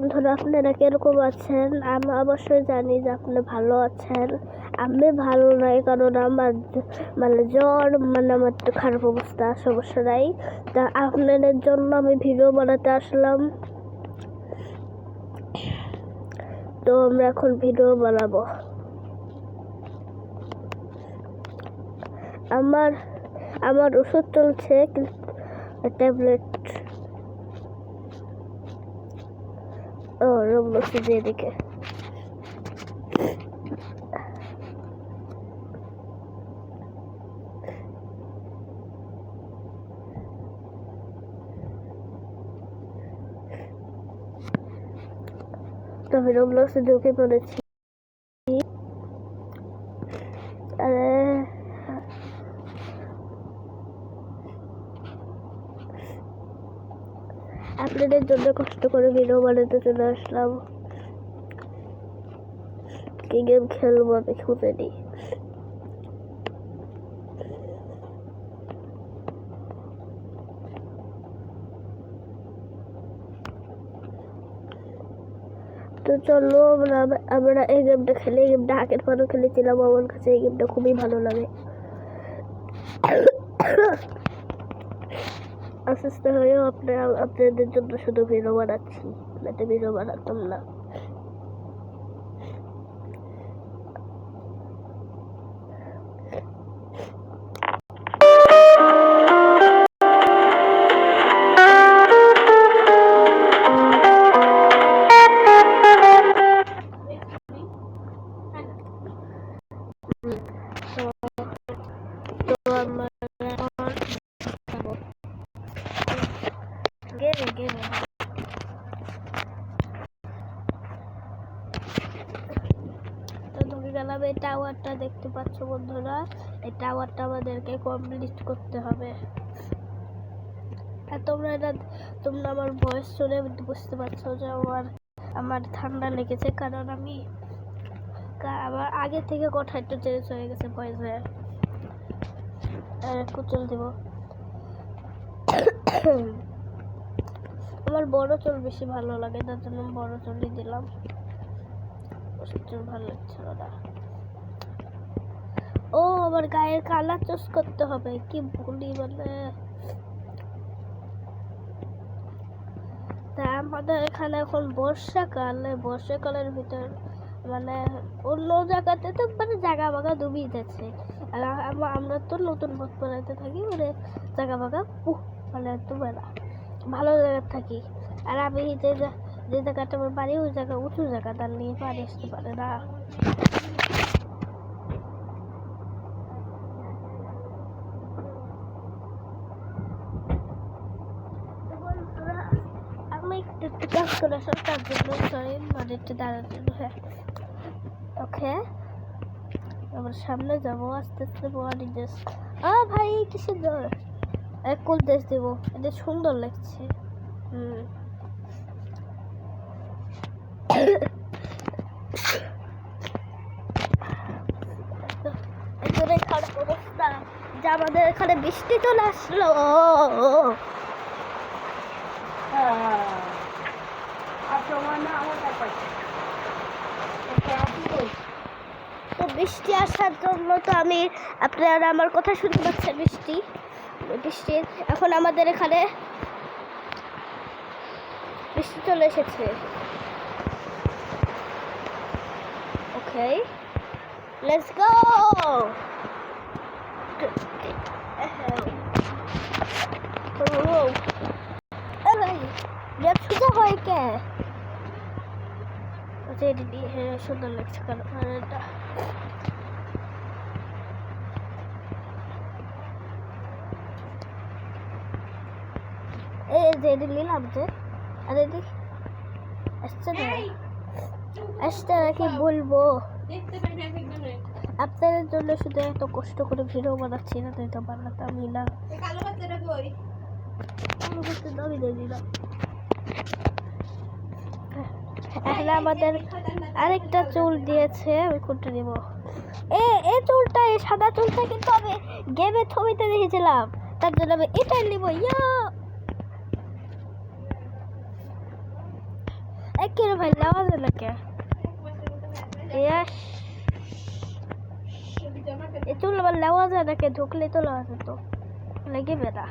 বন্ধুরা, আপনারা কিরকম আছেন? আমি অবশ্যই জানি যে আপনি ভালো আছেন। আমি ভালো নাই, কারণ আমার জ্বর, আমার একটু খারাপ অবস্থা, সমস্যা নাই। তা আপনাদের জন্য আমি ভিডিও বানাতে আসলাম। তো আমরা এখন ভিডিও বানাবো। আমার ওষুধ চলছে, ট্যাবলেট। ও রোবলক্স এদিকে। তো আমি রোবলক্সে ঢুকে পড়েছি। আপনাদের জন্য কষ্ট করে ভিডিও বানাতে চলে আসলাম। কি গেম খেলবো আমি খুঁজে নিই। তো চলো আমরা এই গেমটা খেলে। এই গেমটা আগের পরও খেলেছিলাম, আমার কাছে এই গেমটা খুবই ভালো লাগে। আস্তে হয়েও আপনাদের জন্য শুধু ভিডিও বানাচ্ছি, যাতে ভিডিও বানাতাম না। এই টাওয়ারটা দেখতে পাচ্ছ বন্ধুরা, এই টাওয়ারটা আমাদেরকে কমপ্লিট করতে হবে। আর তোমরা আমার ভয়েস শুনে বুঝতে পারছো যে আমার ঠান্ডা লেগেছে, কারণ আমার আগে থেকে কথা একটু চেঞ্জ হয়ে গেছে ভয়েসে। কুচল দিব। আমার বড় চুল বেশি ভালো লাগে, তার জন্য বড় চুলই দিলাম। চুল ভালো লাগছে না। ও আমার গায়ের কালার চুজ করতে হবে, কি বলি তা আমাদের এখানে এখন বর্ষাকালের ভিতর অন্য জায়গাতে তো জায়গা বাগা ডুবিয়ে যাচ্ছে। আর আমরা তো নতুন পথ বানাতে থাকি, জায়গা বাগা একটু ভালো জায়গায় থাকি। আর আমি যে জায়গাটা আমার বাড়ি, ওই জায়গা উঁচু জায়গা, তার নিয়ে পানি আসতে পারে না। একটু কাজ করে আসলাম, তার জন্য সরি, একটু দাঁড়াতে। হ্যাঁ, ওকে, আবার সামনে যাবো আস্তে আস্তে। ভাই কি সুন্দর, কোন দেশ দেবো, এটা সুন্দর লাগছে। খারাপ অবস্থা যে আমাদের এখানে বৃষ্টি চলে আসলো। তো বৃষ্টি আসার জন্য তো আপনারা আমার কথা শুনতে পাচ্ছেন। বৃষ্টি এখন আমাদের এখানে বৃষ্টি চলে এসেছে। ওকে, লেটস গো। সোজা হয় কে? সুন্দর লাগছে কারণটা। এই যে নিলাম যে, আরে দেখ আসছে নাকি বলবো। আপনাদের জন্য শুধু এত কষ্ট করে ভিডিও বানাচ্ছি না, তো এটা বানাতামই না। এখন আমাদের আরেকটা চুল দিয়েছে, আমি কোনটা নিব? এই চুলটা, এই সাদা চুলটা কিন্তু আমি গেমে ছবিতে দেখেছিলাম, তার জন্য আমি এটাই নিব। একে ভাই লাওয়া যায় না কে ইয়াস এতো লাওয়া যায় না কে ঢুকলে তো লাওয়া যেত লেগে বেড়া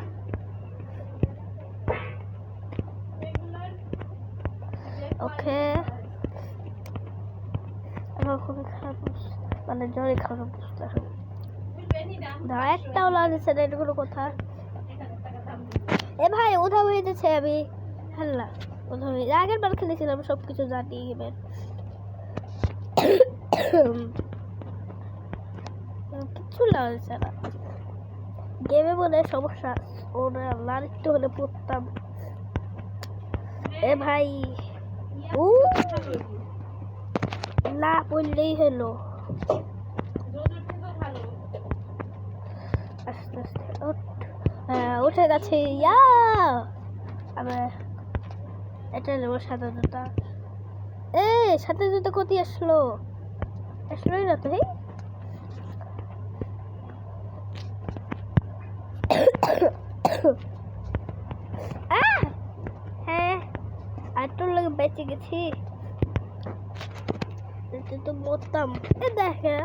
ওকে আমার খুবই খারাপ মানে জ্বরে খারাপ অবস্থা দাঁড়া একটাও লাগছে না এগুলো কথা এ ভাই উধাও হয়ে যাচ্ছে আমি হাল্লা উধাও হয়ে আগের বার খেলেছিলাম সব কিছু জানি গেমের কিছু লাগছে না গেমে বলে সমস্যা ওরা লাল একটু হলে পড়তাম এ ভাই না পড়লেই হলো আস্তে আস্তে উঠে গেছে ইয়া আবার এটা নেবো সাদা জুতা সাদা জুতা কোথায় আসলোই না তো হ্যাঁ আর তোর লাগে বেঁচে গেছি তো বলতাম দেখে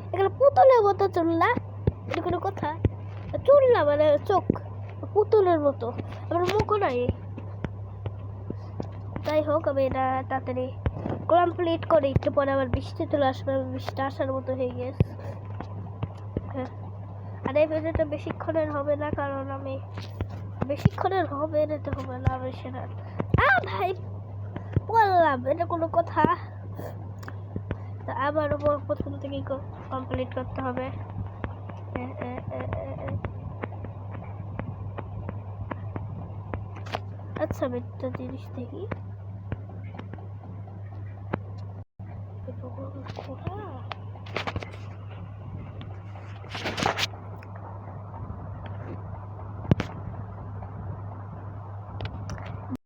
এখানে পুতুলের মতো চুল্লা এটা কোনো কথা চুল্লা মানে চোখ পুতুলের মতো আমার মুখও নাই যাই হোক আমি এটা তাড়াতাড়ি কমপ্লিট করে একটু পরে আবার বৃষ্টি চলে আসবে বৃষ্টি আসার মতো হয়ে গেছে হ্যাঁ আর এই ভিডিওটা বেশিক্ষণের হবে না কারণ আমি বেশিক্ষণের হবে এটা হবে না আমি সেটা ভাই বললাম এটা কোনো কথা আবার প্রথম থেকে কমপ্লিট করতে হবে আচ্ছা আমি একটা জিনিস দেখি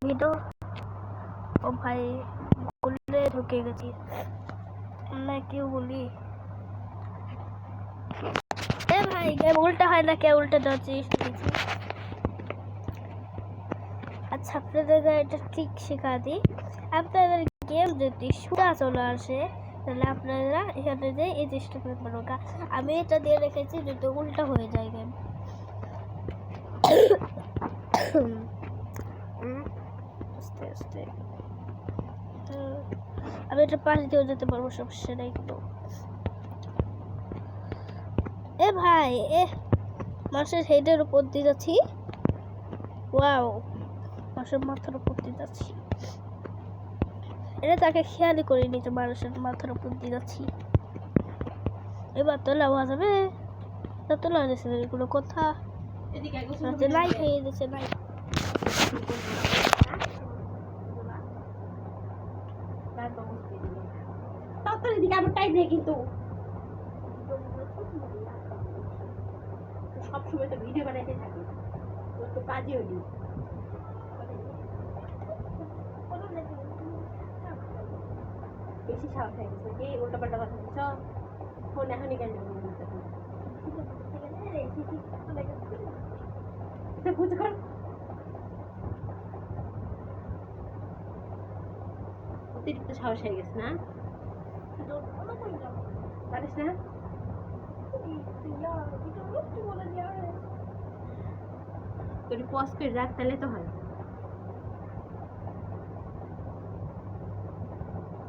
ভিডিও ও ভাই গুলে ঢুকে গেছি না কেউ বলি এ ভাই গেম উল্টা হয় না কে উল্টা যাচ্ছি আচ্ছা আপনাদের এটা ঠিক শেখা দিই আপনাদের গেম যদি সুরা চলে আসে তাহলে আপনারা এখানে যে এই চেষ্টা করতে পারবেন আমি এটা দিয়ে রেখেছি যদি উল্টা হয়ে যায় গেম আস্তে আস্তে আমি এটা পাশ দিয়েও যেতে পারবো সমস্যা নেই একটু এ ভাই মাছের হেডের উপর দিয়ে যাচ্ছি ওয়াও মাছের মাথার উপর দিয়ে যাচ্ছি এটা তাকে খেয়ালই করিনি যে মানুষের মাথার উপর দিয়ে যাচ্ছি এবার তো লাভ যাবে তো লাভ যাচ্ছে এগুলো কথা নাই খেয়ে দিচ্ছে নাই কিন্তু সবসময় তো ভিডিও বানাইতে থাকি তো কাজই হইনি বেশি সাহস হয়ে গেছে কি উল্টা পাল্টা কথা বলছ ফোন এখনই কেন অতিরিক্ত সাহস হয়ে গেছে না পারিস না তোর পজ করে রাখ তাহলে তো হয়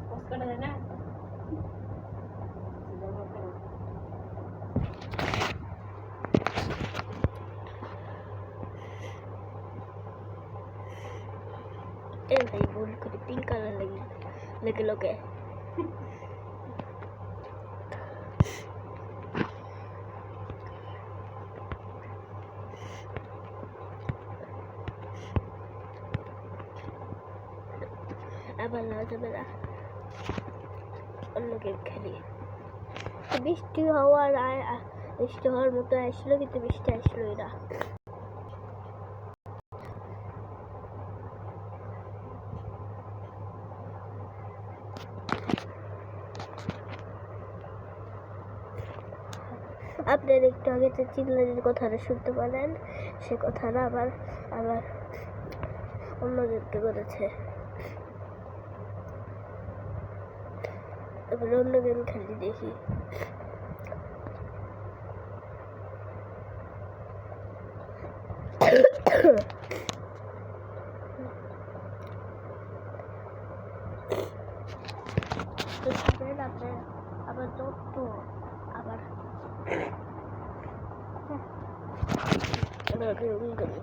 পজ করা যায় না ए भाई बोल कर पिंक कलर लगे लोगे আবার না যাবে না অন্য গেম খেলি বৃষ্টি হওয়ার মতো আসলো কিন্তু বৃষ্টি আসলোই না আপনারা একটু আগে যে চিল্লানির কথাটা শুনতে পারেন সে কথাটা আবার অন্যজনকে করেছে এবার অন্য গেম খেলি দেখি। আবার তো আবার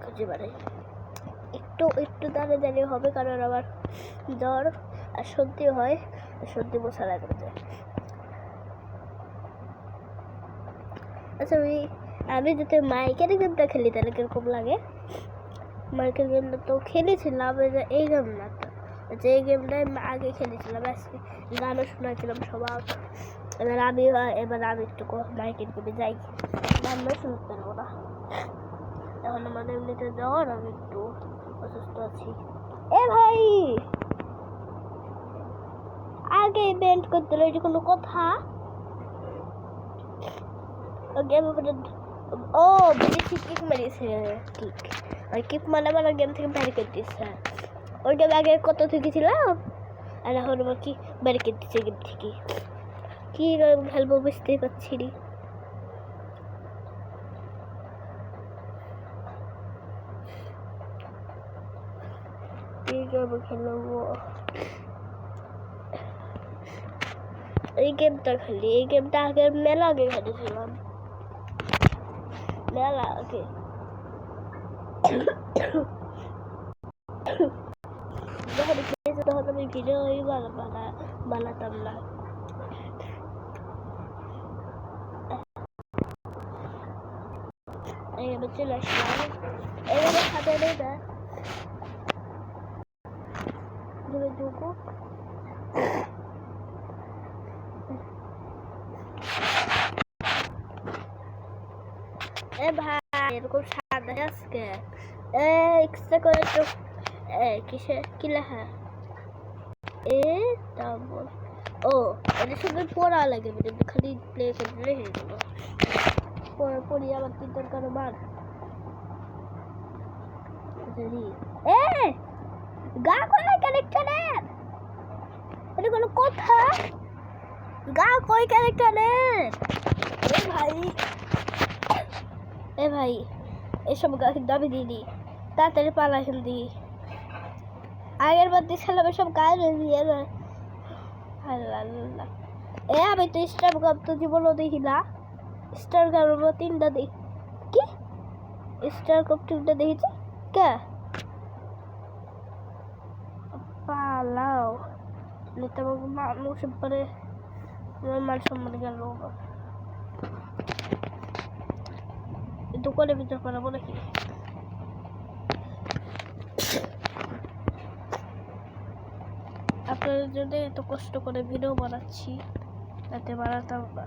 খুঁজে বেড়াই। একটু দাঁড়িয়ে হবে, কারণ আবার জ্বর আর সর্দি হয়, সর্দি বসা লাগবে। আচ্ছা আমি যদি মাইকের গেমটা খেলি তাহলে কিরকম লাগে? মাইকের গেমটা তো খেলেছিলাম, এই গেম না তো, যে গেমটাই আগে খেলেছিলাম আজকে গানও শোনাছিলাম সবাই। এবার আমি একটু মাইকের গেমে যাই, গানও শুনতে পারবো না। এখন আমাদের এমনিতে জ্বর, আমি একটু অসুস্থ আছি। এ ভাই, আগে ইভেন্ট করতে হলো, কোনো কথা? গেম ও বেশি কিক মারিয়েছে, কিক মানে গেম থেকে বের করে দিচ্ছে। ওই গেম আগে কত থেকে ছিলাম, আর এখন আবার কি বের করে দিচ্ছে গেম থেকে। কি গেম খেলবো বুঝতেই পারছি না। কি গেম খেলবো? এই গেমটা খেলি, এই গেমটা আগে মেলা আগে খেলেছিলাম, মেলা আগে। যখন খেলেছি তখন আমি ভিডিওই বানাতাম না। এইভাবে চলে আসলাম, এইভাবে খাতে নেই না ঢুকু। এ ভাই, এরকম সাদা আজকে এক্সট্রা করে একটু কিসে কি লেখা? তারপর এটা সবাই পড়া লাগে, খালি প্লে করলে হয়ে গেল। পড়ি আবার কি দরকার বার। গা কয় ক্যারেক্টারের? এটা কোনো কথা? গা কয় ক্যারেক্টারের? এ ভাই এসব গা কিন্তু আমি দিদি, তাড়াতাড়ি পালা হিন্দি। আগের বার দিয়েছিলাম এসব গায়ে দিয়ে। আমি তো স্টার কাপ তো জীবনও দেখি না। স্টার কাপ 3টা দেখি। কি স্টার কাপ 3টা দেখেছি? কে পালাও নিতে মানুষ পরে মান সম্মান গেল। দোকানের ভিতর পালাবো নাকি? আপনাদের জন্য এত কষ্ট করে ভিডিও বানাচ্ছি, যাতে বানাতাম না।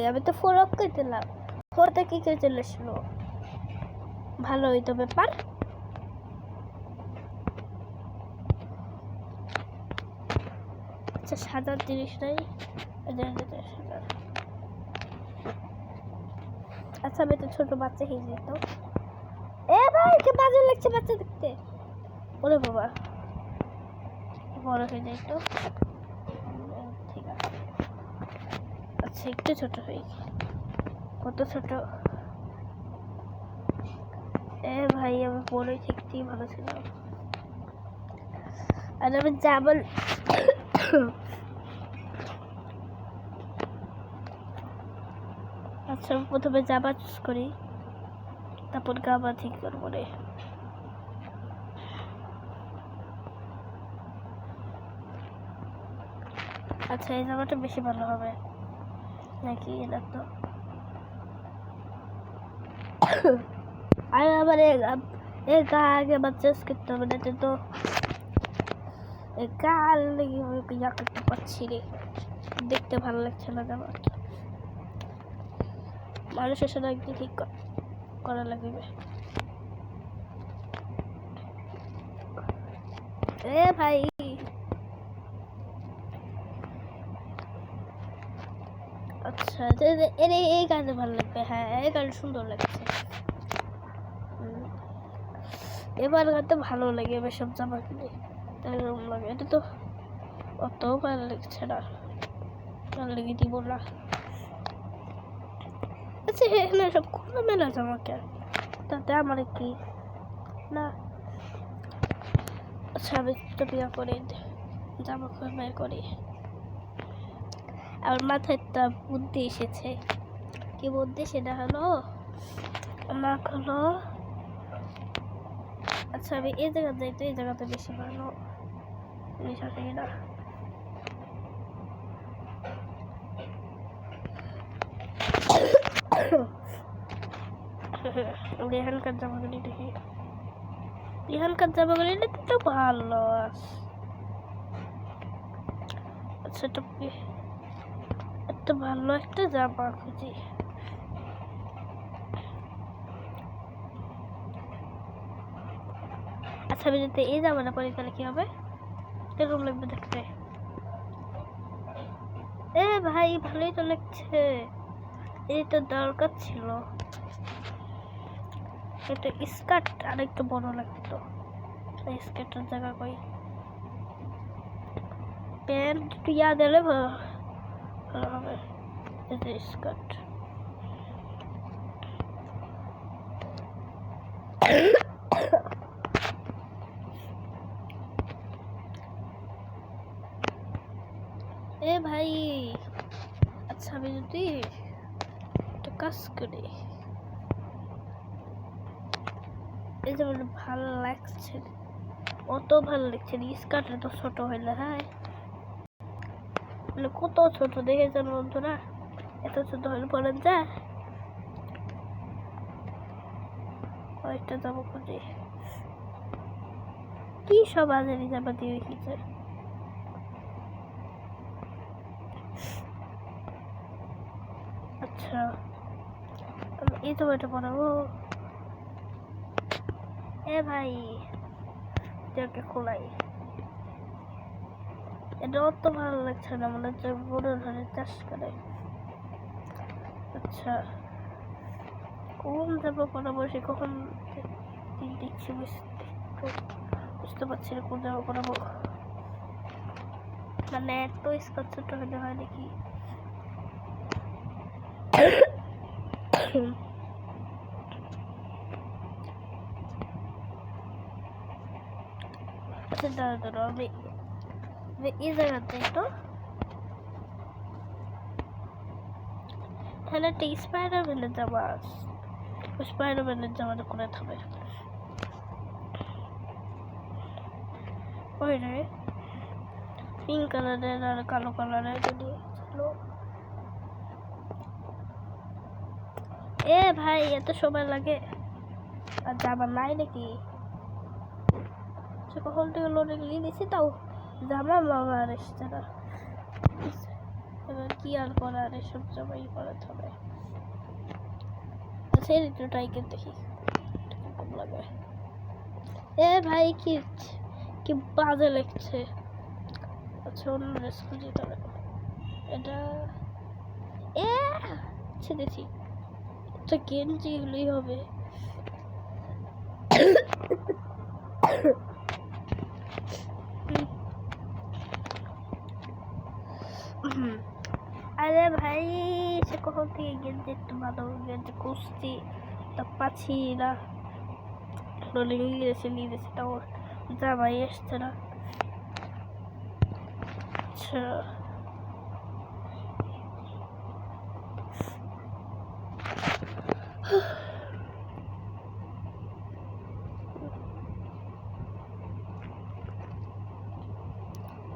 আমি তো 4 অফ করে দিলাম, 4তে কি করে চলে আসলো? ভালো হইতো ব্যাপার। আচ্ছা, সাদা জিনিস নাই। আচ্ছা, আমি তো ছোট বাচ্চা খেয়ে যেত। ভাই কি বাজে লাগছে বাচ্চা দেখতে। ওরে বাবা, বড় হয়ে যায় তো। ঠিক আছে, আচ্ছা একটু ছোট হয়ে, কত ছোট। ভাই আমি বড় দেখতেই ভালো ছিলাম। আর আমি যাবল আচ্ছা, প্রথমে জামা চুজ করি, তারপর গামা ঠিক করবো রে। আচ্ছা, এই জামাটা বেশি ভালো হবে নাকি এটা? তো আর আবার গা আগে চয়েস করতে হবে, না তো গাল ইয়া করতে পারছি রে, দেখতে ভালো লাগছে না জামা। মানুষের সাথে একদিন ঠিক করা লাগবে। ভাই আচ্ছা, এই গানে ভালো লাগবে। হ্যাঁ, এই গান সুন্দর লাগছে। এবার গানটা ভালো লাগে, এবার সব জামা কিনে এরকম লাগে, এটা তো অত ভালো লাগছে না, ভালো লেগে দিব না। আচ্ছা এখানে সব খোলা মেলা জামাকে, তাতে আমার কি না। আচ্ছা আমি তো বিয়া করে জামা খুব বের করি। আমার মাথায় একটা বুদ্ধি এসেছে। কি বুদ্ধি? সেটা হলো না হলো, আচ্ছা আমি এই জায়গা যাই তো, এই জায়গাতে বেশি ভালো জিনিস আছে কিনা। এখানকার জামাগুলি দেখি, এখানকার জামাগুলি একটু ভালো আছে। আচ্ছা একটা ভালো একটা জামা খুঁজি। আচ্ছা আমি যদি এই জামাটা পরি তাহলে কি হবে? এরকম লাগবে দেখতে। এ ভাই ভালোই তো লাগছে, এই তো দরকার ছিল। এটা স্কার্ট আর একটু বড় লাগতো, স্কার্টের জায়গা কই? প্যান্ট ইয়া দিলে ভালো হবে। এটা স্কার্ট। এ ভাই আচ্ছা আমি যদি একটা কাজ করি, এই যে আমার ভালো লাগছে, অত ভালো লাগছে না। স্কার্ট এত ছোট হইলে হ্যাঁ, মানে কত ছোট দেখেছেন বন্ধুরা, এত ছোট হলে পরে যায়। কয়েকটা যাবো খুঁজে, কি সব আজারি জামা দিয়ে রেখেছে। আচ্ছা এই তো এটা পড়াবো। এ ভাই এটাকে খোলাই, এটা অত ভালো লাগছে না, মনে হচ্ছে বড় ধরনের চাষ করে। আচ্ছা কোন জামা পরাবো সে কখন দেখছি, বুঝতে পারছি না কোন জামা পরাবো। মানে এত স্কার্ট ছোট হলে হয় নাকি? আচ্ছা দাঁড়া আমি এই জায়গাতে তো তাহলে একটা স্পাইডারম্যানের জামা আছে, স্পাইডারম্যানের জামাটা করে থাকবে। ওই রে পিঙ্ক কালারের আর কালো কালারের যদি ছিল। এ ভাই এত সময় লাগে আর জামা নাই নাকি? সে কখন থেকে লোনে নিয়ে দিছি, তাও জামা মামা আর এসছে না। এবার কি আর করার, এসব জামাই করাতে হবে। আচ্ছা এই ট্রাইকে দেখি কম লাগে। এ ভাই কি কি বাজে লাগছে। আচ্ছা অন্য ড্রেস খুঁজি তবে। এটা এ ছেড়েছি, একটা গেঞ্জি এগুলোই হবে। আরে ভাই সে কখন থেকে গেঞ্জি একটু ভালো গেঞ্জি খুঁজছি, তা পাচ্ছি না। নিয়ে গেছে তাও জামাই এসছে না। আচ্ছা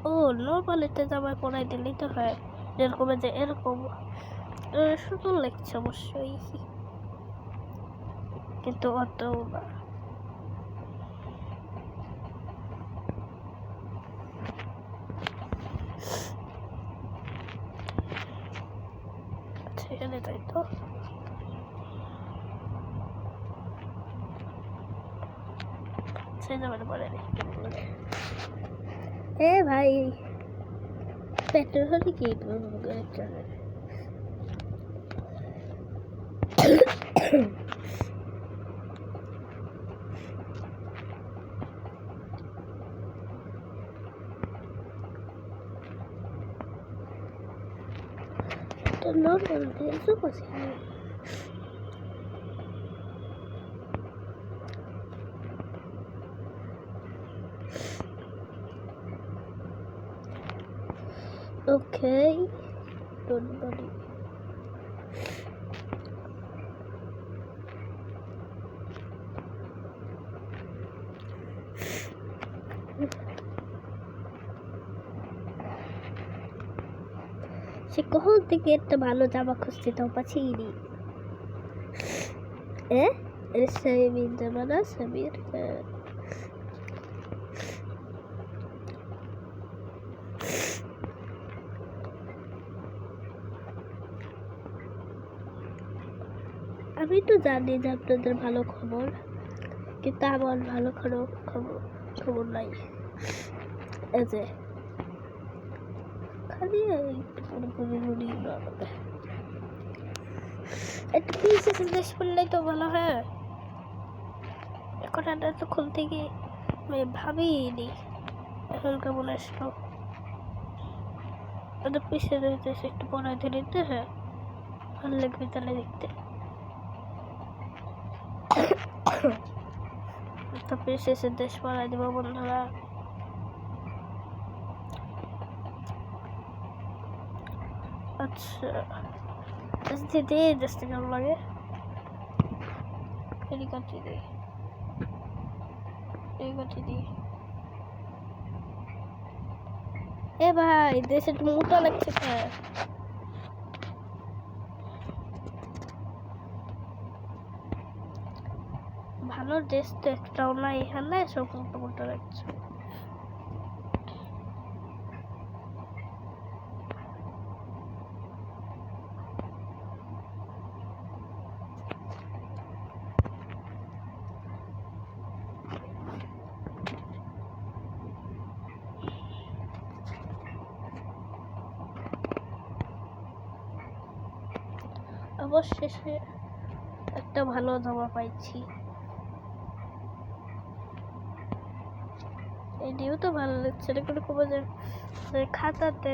ও নর্মাল একটা জামাই পরাই দিলেই তো হয়, যেরকম যে এরকম সুন্দর লাগছে অবশ্যই, কিন্তু অত না। এখানে তাই তো সেই জামাটা পরে এ ভাই পেট্রোল হলে কি এটা নর্মাল দিয়েছো বসে Okay, don't worry. সে কখন থেকে একটা ভালো জামা খুঁজতে তাও পাচ্ছিনি সামির জামা না সামির আমি তো জানি যে আপনাদের ভালো খবর কিন্তু আমার ভালো খবর নাই এই যে খালি একটু পুরোপুরি রুড়ি একটু পিসে জিজ্ঞেস করলেই তো ভালো হয় এখন এটা তো খুলতে গিয়ে আমি ভাবিনি এখন কেমন আসলো ওটা পিসে দিতে একটু পড়ায় ধরিতে হ্যাঁ ভালো লাগবে তাহলে দেখতে তো পিসে দেশ পড়ায় দেবো বন্ধুরা আচ্ছা দিদি দেখতে কেমন লাগে এই কাটি দিই এ ভাই দেশে একটু মোটা লাগছে ভালো ড্রেস তো একটাও না এখানে সব মোটা লাগছে অবশেষে একটা ভালো জামা পাইছি এটিও তো ভালো লাগছে খাতাতে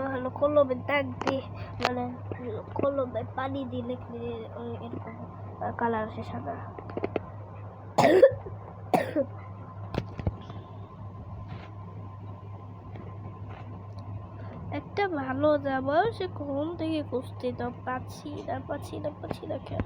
হলো কলমে দাগ দিয়ে মানে কলমে পানি দিয়ে লিখলে এরকম কালার আসে সাদা একটা ভালো জামা সে কোন থেকে খুঁজতে তো পাচ্ছি না কেন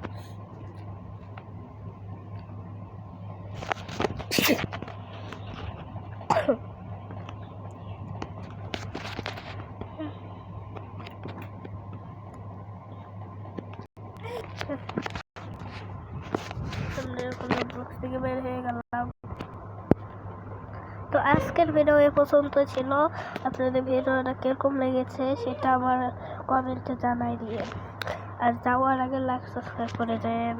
থেকে বের হয়ে গেলাম তো আজকের ভিডিও এ পর্যন্ত ছিল আপনাদের ভিডিওটা কিরকম লেগেছে সেটা আমার কমেন্টে জানাই দিয়ে আর যাওয়ার আগে লাইক সাবস্ক্রাইব করে দেন